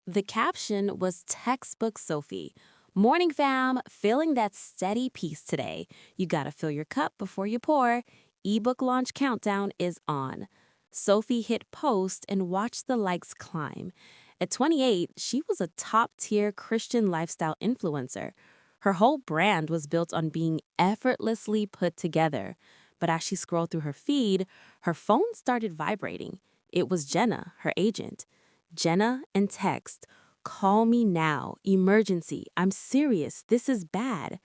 The caption was textbook Sophie. Morning fam, feeling that steady peace today. You gotta fill your cup before you pour. Ebook launch countdown is on. Sophie hit post and watched the likes climb. At 28, she was a top tier Christian lifestyle influencer. Her whole brand was built on being effortlessly put together. But as she scrolled through her feed, her phone started vibrating. It was Jenna, her agent. Jenna and text, "Call me now. Emergency. I'm serious. This is bad."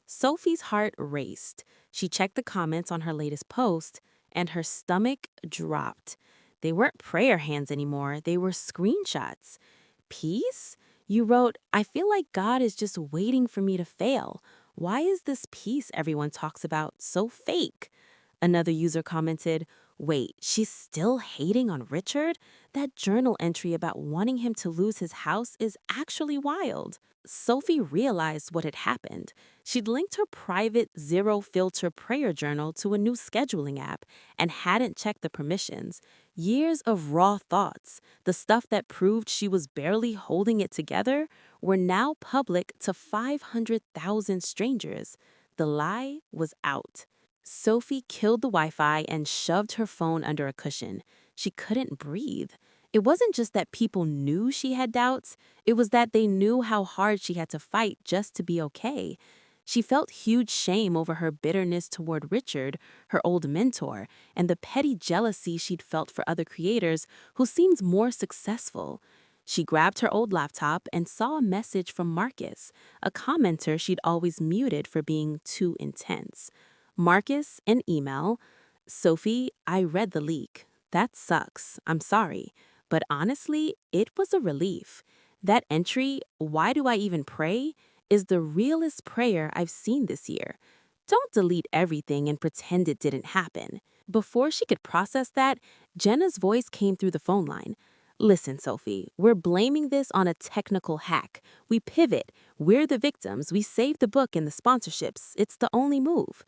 Sophie's heart raced. She checked the comments on her latest post, and her stomach dropped. They weren't prayer hands anymore, they were screenshots. Peace? You wrote, "I feel like God is just waiting for me to fail. Why is this peace everyone talks about so fake?" Another user commented, "Wait, she's still hating on Richard? That journal entry about wanting him to lose his house is actually wild." Sophie realized what had happened. She'd linked her private zero filter prayer journal to a new scheduling app and hadn't checked the permissions. Years of raw thoughts, the stuff that proved she was barely holding it together, were now public to 500,000 strangers. The lie was out. Sophie killed the Wi-Fi and shoved her phone under a cushion. She couldn't breathe. It wasn't just that people knew she had doubts, it was that they knew how hard she had to fight just to be okay. She felt huge shame over her bitterness toward Richard, her old mentor, and the petty jealousy she'd felt for other creators who seemed more successful. She grabbed her old laptop and saw a message from Marcus, a commenter she'd always muted for being too intense. Marcus, an email. "Sophie, I read the leak. That sucks. I'm sorry. But honestly, it was a relief. That entry, 'Why do I even pray?' is the realest prayer I've seen this year. Don't delete everything and pretend it didn't happen." Before she could process that, Jenna's voice came through the phone line. "Listen, Sophie, we're blaming this on a technical hack. We pivot. We're the victims. We save the book and the sponsorships. It's the only move."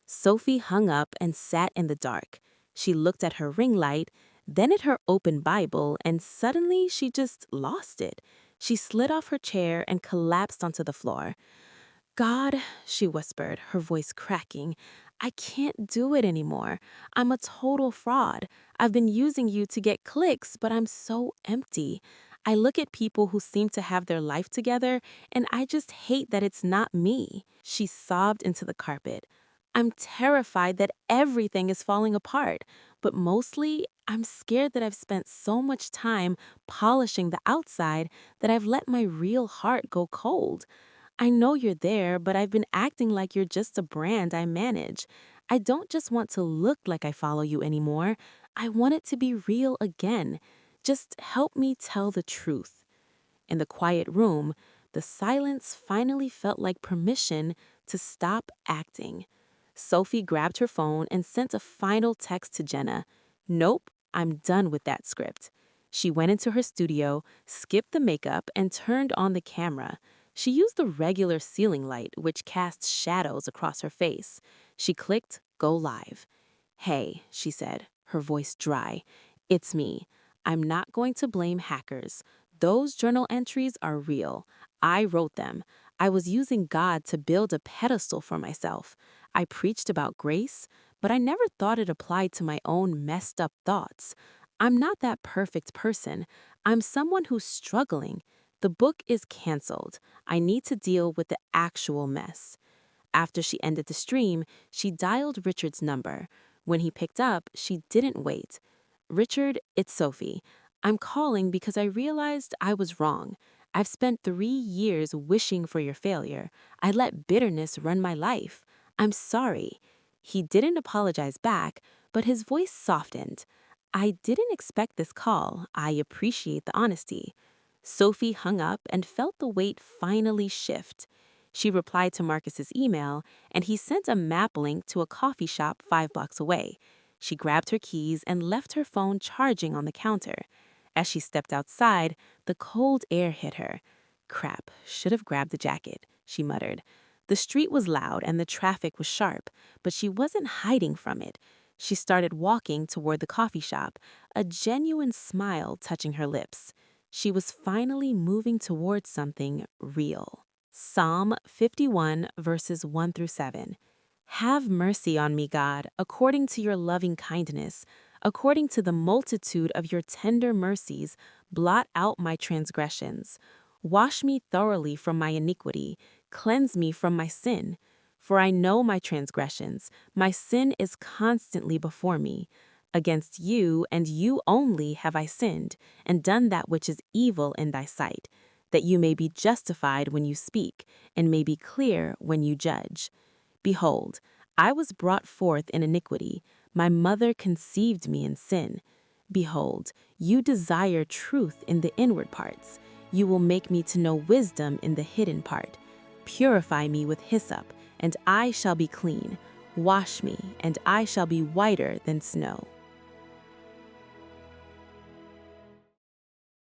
Sophie hung up and sat in the dark. She looked at her ring light, then at her open Bible, and suddenly she just lost it. She slid off her chair and collapsed onto the floor. "God," she whispered, her voice cracking, "I can't do it anymore. I'm a total fraud. I've been using you to get clicks, but I'm so empty. I look at people who seem to have their life together, and I just hate that it's not me." She sobbed into the carpet. "I'm terrified that everything is falling apart, but mostly, I'm scared that I've spent so much time polishing the outside that I've let my real heart go cold. I know you're there, but I've been acting like you're just a brand I manage. I don't just want to look like I follow you anymore. I want it to be real again. Just help me tell the truth." In the quiet room, the silence finally felt like permission to stop acting. Sophie grabbed her phone and sent a final text to Jenna. "Nope, I'm done with that script." She went into her studio, skipped the makeup, and turned on the camera. She used the regular ceiling light, which cast shadows across her face. She clicked Go Live. "Hey," she said, her voice dry. "It's me. I'm not going to blame hackers. Those journal entries are real. I wrote them. I was using God to build a pedestal for myself. I preached about grace, but I never thought it applied to my own messed up thoughts. I'm not that perfect person. I'm someone who's struggling. The book is canceled. I need to deal with the actual mess." After she ended the stream, she dialed Richard's number. When he picked up, she didn't wait. "Richard, it's Sophie. I'm calling because I realized I was wrong. I've spent 3 years wishing for your failure. I let bitterness run my life. I'm sorry." He didn't apologize back, but his voice softened. "I didn't expect this call. I appreciate the honesty." Sophie hung up and felt the weight finally shift. She replied to Marcus's email, and he sent a map link to a coffee shop 5 blocks away. She grabbed her keys and left her phone charging on the counter. As she stepped outside, the cold air hit her. "Crap, should have grabbed the jacket," she muttered. The street was loud and the traffic was sharp, but she wasn't hiding from it. She started walking toward the coffee shop, a genuine smile touching her lips. She was finally moving towards something real. Psalm 51, verses 1 through 7. Have mercy on me, God, according to your loving kindness. According to the multitude of your tender mercies, blot out my transgressions. Wash me thoroughly from my iniquity, cleanse me from my sin. For I know my transgressions, my sin is constantly before me. Against you and you only have I sinned, and done that which is evil in thy sight, that you may be justified when you speak, and may be clear when you judge. Behold, I was brought forth in iniquity, my mother conceived me in sin. Behold, you desire truth in the inward parts. You will make me to know wisdom in the hidden part. Purify me with hyssop, and I shall be clean. Wash me, and I shall be whiter than snow.